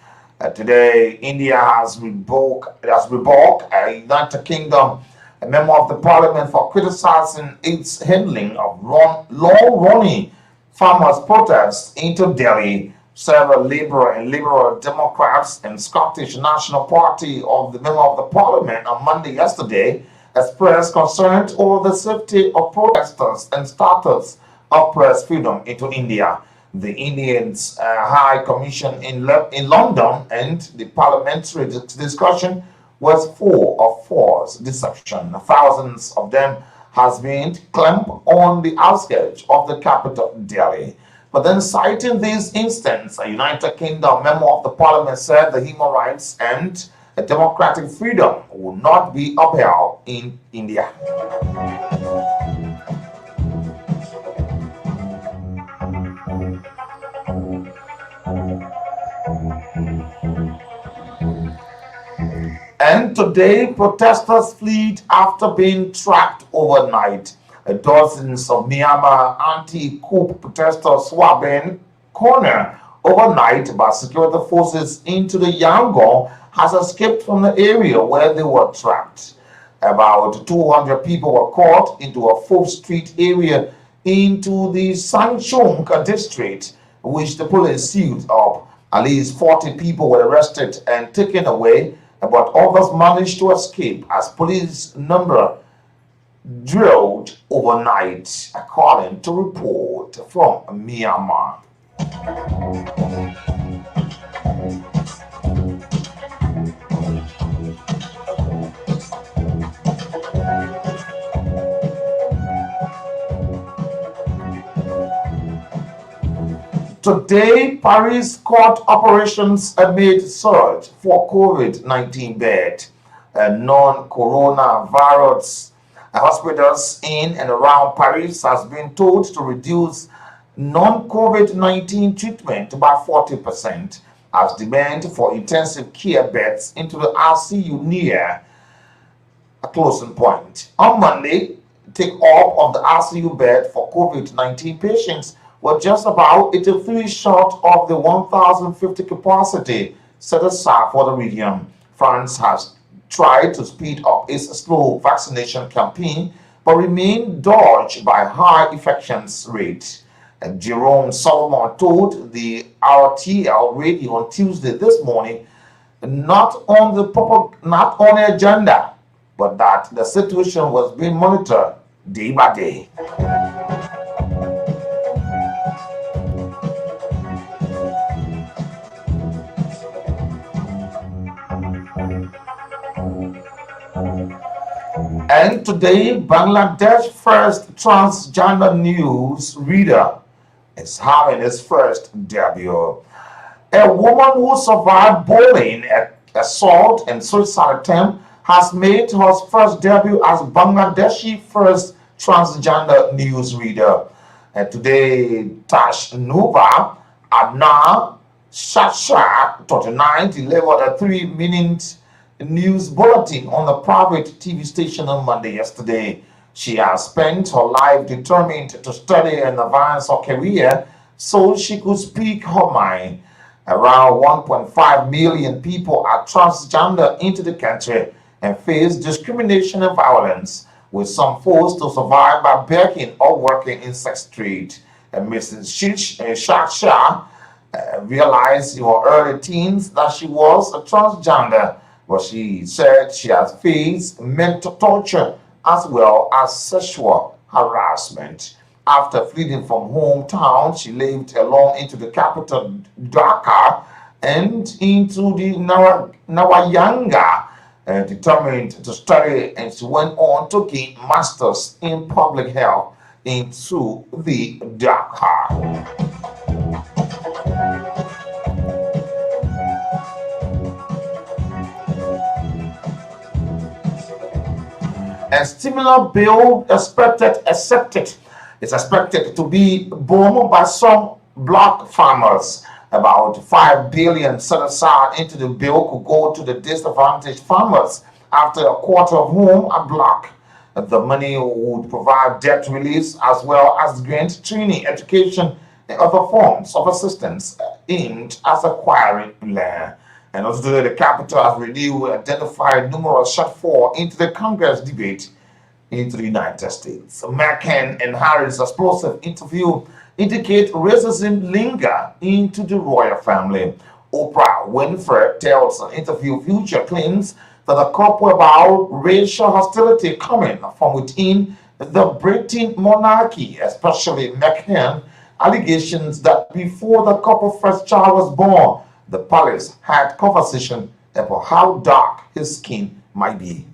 Today, India has revoked a United Kingdom a member of the parliament for criticizing its handling of long-running farmers' protests into Delhi. Several Labour and Liberal Democrats and Scottish National Party of the member of the parliament on Monday yesterday expressed concern over the safety of protesters and starters of press freedom into India. The Indians High Commission in London and the parliamentary discussion was full of false deception. Thousands of them has been clamped on the outskirts of the capital, Delhi. But then, citing this instance, a United Kingdom member of the parliament said the human rights and democratic freedom will not be upheld in India. And today, protesters fled after being trapped overnight. Dozens of Myanmar anti-coup protesters were being cornered overnight by security forces into the Yangon has escaped from the area where they were trapped. About 200 people were caught into a 4th Street area into the Sanchong district, which the police sealed up. At least 40 people were arrested and taken away, but others managed to escape as police number drilled overnight, according to report from Myanmar. Today, Paris caught operations amid surge for COVID-19 bed. Non-coronavirus hospitals in and around Paris has been told to reduce non-COVID-19 treatment by 40% as demand for intensive care beds into the ICU near a closing point. On Monday, take-off of the ICU bed for COVID-19 patients were just about 83 short of the 1,050 capacity set aside for the region. France has tried to speed up its slow vaccination campaign but remained dogged by high infections rate. And Jerome Solomon told the RTL radio on Tuesday this morning not on the agenda, but that the situation was being monitored day by day. And today, Bangladesh first transgender news reader is having its first debut. A woman who survived bullying, assault, and suicide attempt has made her first debut as Bangladeshi first transgender news reader. And today, Tash Nuva Adna Shasha 39 delivered a 3-minute news bulletin on the private TV station on Monday yesterday. She has spent her life determined to study and advance her career so she could speak her mind. Around 1.5 million people are transgender into the country and face discrimination and violence, with some forced to survive by begging or working in sex trade. And Mrs. Shasha realized in her early teens that she was a transgender, but she said she has faced mental torture as well as sexual harassment. After fleeing from hometown, she lived alone into the capital Dhaka and into the Nawayanga, determined to study, and she went on to gain masters in public health into the Dhaka. A similar bill is expected to be boomed by some block farmers. About 5 billion set aside into the bill could go to the disadvantaged farmers, after a quarter of whom are black. The money would provide debt relief as well as grant training, education, and other forms of assistance aimed at acquiring land. And also today, the capital has renewed identified numerous shortfall into the Congress debate into the United States. McCain and Harris' explosive interview indicate racism linger into the royal family. Oprah Winfrey tells an interview Future claims that the couple about racial hostility coming from within the Britain monarchy, especially McCain allegations that before the couple's first child was born, the palace had conversation about how dark his skin might be.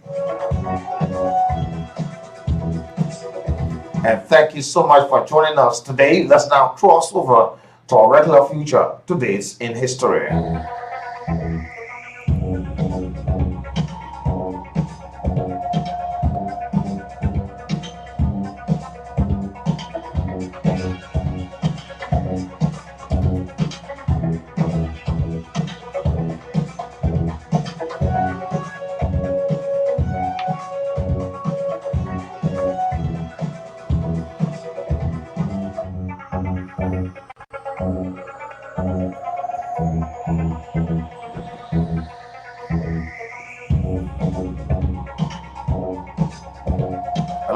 And thank you so much for joining us today. Let's now cross over to our regular feature, Today's in History.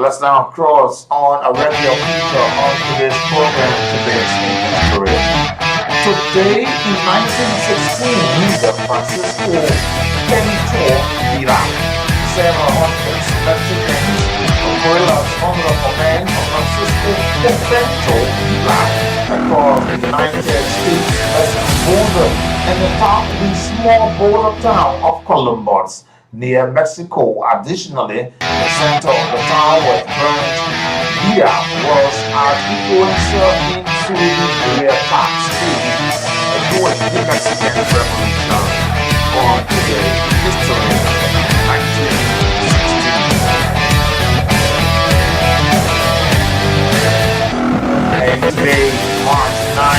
Let's now cross on a regular feature on today's program, Today's in History. Today, in 1916, the Francisco Pinto Villa, 700 Mexicans, guerrillas under the command of Francisco Pinto Villa, across the United States-Mexican border and attacked the small border town of Columbus, near Mexico. Additionally, the center of the town was burned. Villa was an influencer into the guerrilla attacks during the Mexican Revolution. On today, history, 1916. And today, March 9,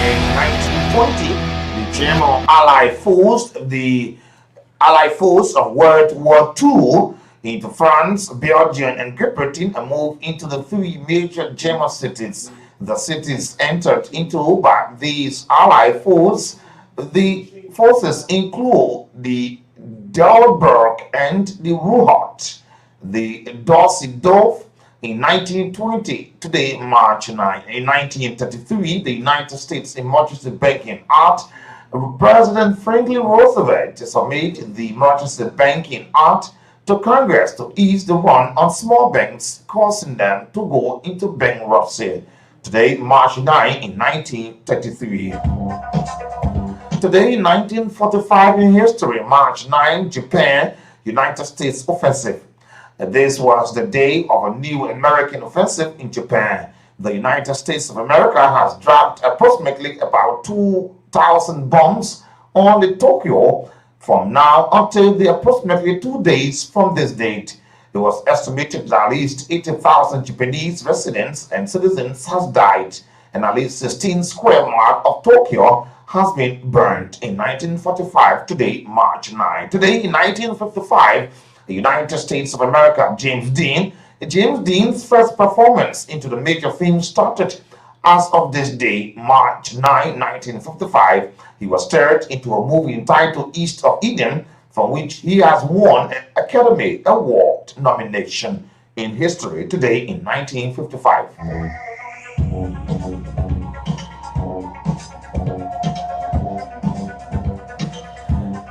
in 1920, the German Allied force of World War II into France, Belgium, and Great Britain and moved into the 3 major German cities. The cities entered into by these Allied forces. The forces include the Delberg, and the Ruhot, the Dorsey Dove in 1920. Today, March 9. In 1933, the United States Emergency Banking Act. President Franklin Roosevelt submitted the Emergency Banking Act to Congress to ease the run on small banks, causing them to go into bankruptcy. Today, March 9 in 1933. Today, in 1945 in history, March 9, Japan, United States offensive. This was the day of a new American offensive in Japan. The United States of America has dropped approximately about 2,000 bombs on the Tokyo from now until the approximately 2 days from this date. It was estimated that at least 80,000 Japanese residents and citizens has died, and at least 16 square miles of Tokyo has been burned in 1945. Today, March 9. Today, in 1955, the United States of America, James Dean's first performance into the major film started as of this day, March 9, 1955. He was starred into a movie entitled East of Eden, for which he has won an Academy Award nomination in history. Today, in 1955.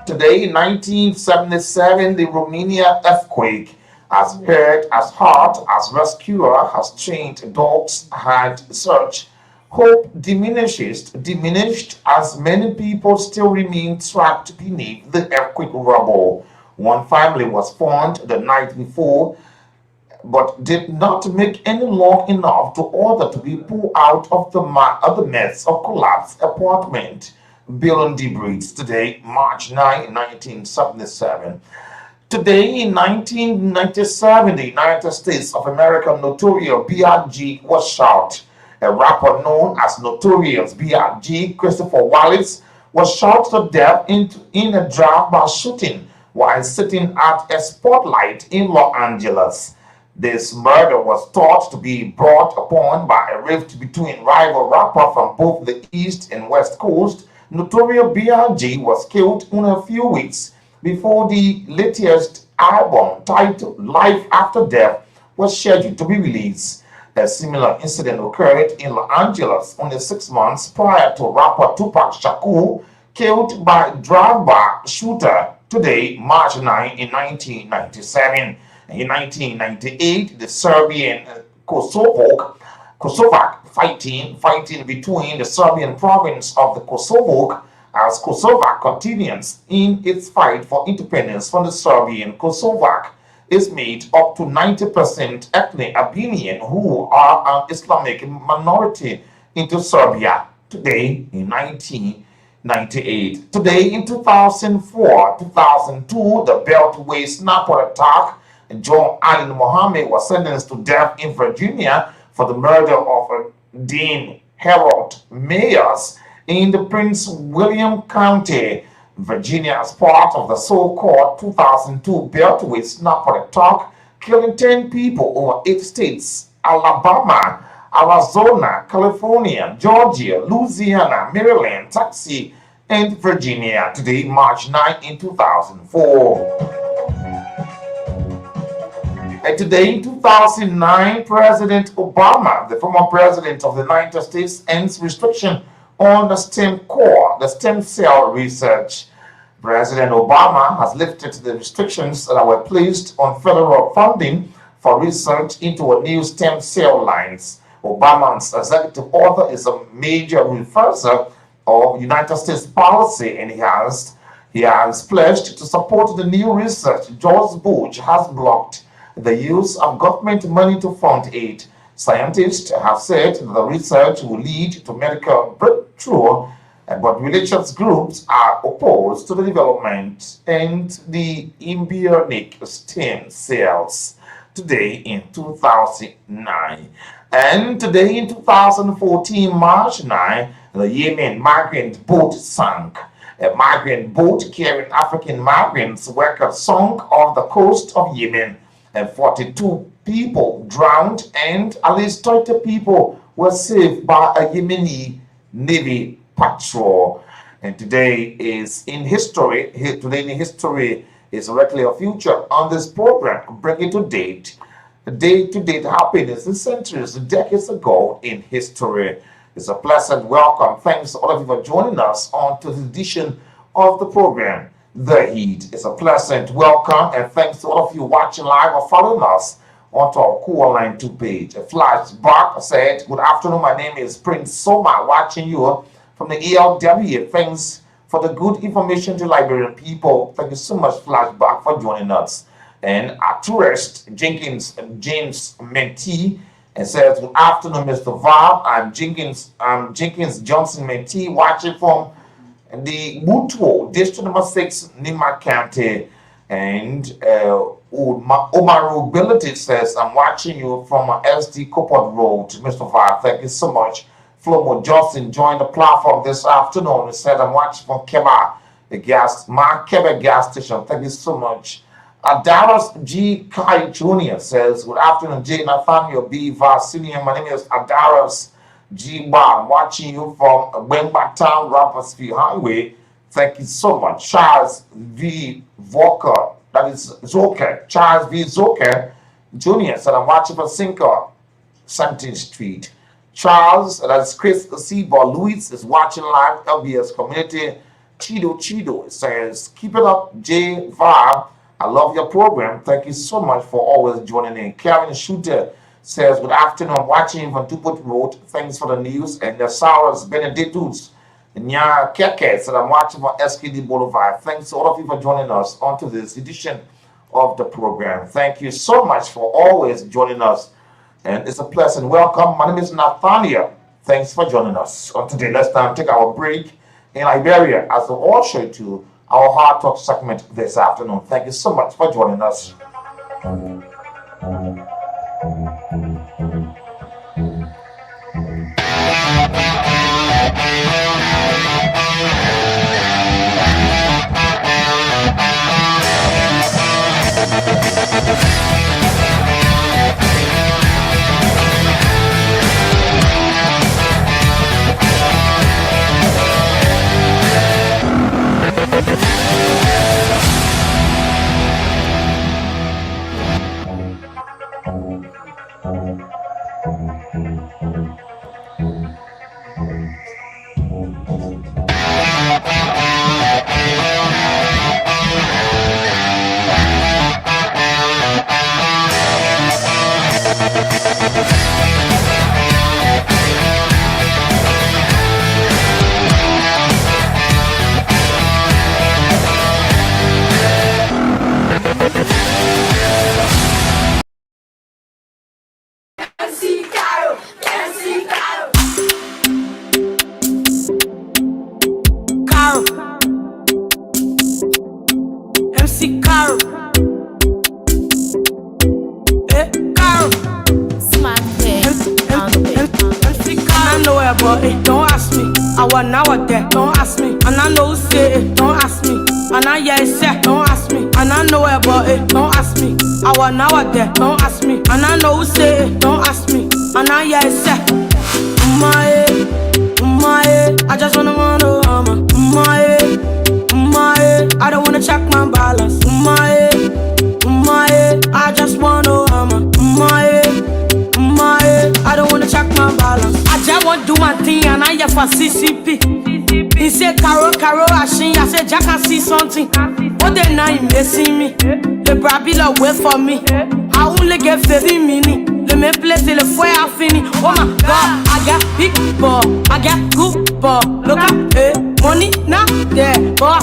Today, in 1977, the Romania earthquake has hurt as hard as rescuer has trained dogs had search. Hope diminished as many people still remain trapped beneath the earthquake rubble. One family was found the night before, but did not make any long enough to order to be pulled out of the mess of collapsed apartment building debris. Today, March 9, 1977. Today, in 1997, the United States of America Notorious B.I.G. was shot. A rapper known as Notorious B.I.G., Christopher Wallace, was shot to death in a drive-by shooting while sitting at a spotlight in Los Angeles. This murder was thought to be brought upon by a rift between rival rappers from both the East and West Coast. Notorious B.I.G. was killed in a few weeks before the latest album titled Life After Death was scheduled to be released. A similar incident occurred in Los Angeles only 6 months prior to rapper Tupac Shakur killed by a drive-by shooter. Today, March 9, in 1997. In 1998, the Serbian Kosovac fighting between the Serbian province of the Kosovo as Kosovac continues in its fight for independence from the Serbian. Kosovac is made up to 90% ethnic Albanian who are an Islamic minority into Serbia. Today in 1998. Today in 2004, 2002, the Beltway sniper attack, John Allen Mohammed was sentenced to death in Virginia for the murder of Dean Harold Mayers in the Prince William County, Virginia, as part of the so-called 2002 Beltway sniper attack, killing 10 people over 8 states: Alabama, Arizona, California, Georgia, Louisiana, Maryland, Texas, and Virginia. Today, March 9 in 2004. And today, in 2009, President Obama, the former president of the United States, ends restriction on the stem cell research. President Obama has lifted the restrictions that were placed on federal funding for research into a new stem cell lines. Obama's executive order is a major reversal of United States policy, and he has pledged to support the new research. George Bush has blocked the use of government money to fund it. Scientists have said the research will lead to medical breakthrough, but religious groups are opposed to the development and the embryonic stem cells. Today in 2009. And today in 2014, March 9, the Yemen migrant boat sank. A migrant boat carrying African migrants workers sunk off the coast of Yemen, and 42 people drowned and at least 30 people were saved by a Yemeni Navy patrol. And today is in history. Today in history It's already a future on this program, bringing to date day-to-day happiness in centuries, decades ago in history. It's a pleasant welcome. Thanks to all of you for joining us on to this edition of the program, The Heat. It's a pleasant welcome, and thanks to all of you watching live or following us onto our HOTLINES 2 page. A flashback said, good afternoon, my name is Prince Soma, watching you from the ELW. Thanks for the good information to Liberian people. Thank you so much, Flashback, for joining us. And our tourist, James Mentee, and says, good afternoon, Mr. Val. I'm Jenkins Johnson Mentee, watching from the Mutuo, District number 6, Nima County. And Omaru Ability says, I'm watching you from SD Copot Road. Mr. Val, thank you so much. Flomo Johnson joined the platform this afternoon. He said, I'm watching from Keba, Keba gas station. Thank you so much. Adaras G. Kai Jr. says, good afternoon, J. Nathaniel B. Varsinian. My name is Adaras G. Ba. I'm watching you from Wemba Town, Rappersfield Highway. Thank you so much. Charles V. Walker, that is Zoker. Charles V. Zoker Jr. said, I'm watching from Sinker, 17th Street. Charles, that's Chris Sebo Luis, is watching live LBS community. Chido says, keep it up, J. Var. I love your program. Thank you so much for always joining in. Karen Shooter says, good afternoon. I'm watching from Tuput Road. Thanks for the news. And the Sauras Benedictus Nya Keke said, I'm watching from SKD Boulevard. Thanks to all of you for joining us onto this edition of the program. Thank you so much for always joining us. And it's a pleasant welcome. My name is Nathaniel. Thanks for joining us on today. Let's now take our break in Liberia as we all show to our Hard Talk segment this afternoon. Thank you so much for joining us. Now or there, don't ask me. And I know say it, don't ask me. And I yeah say, don't ask me. And I know about it, don't ask me. I want now or there, don't ask me. And I know say it, don't ask me. And I yeah say, I just wanna I don't wanna check my balance. I just wanna I don't wanna check my balance. I just want do my thing and I for CCP. He said Caro Ashin. I said Jack can see something. What they now missing me? The Brabila wait for me. I only get 30 minutes. Let me play till the fire finish. Oh my God, I got big ball, I got good ball. Look up, money not there, boy.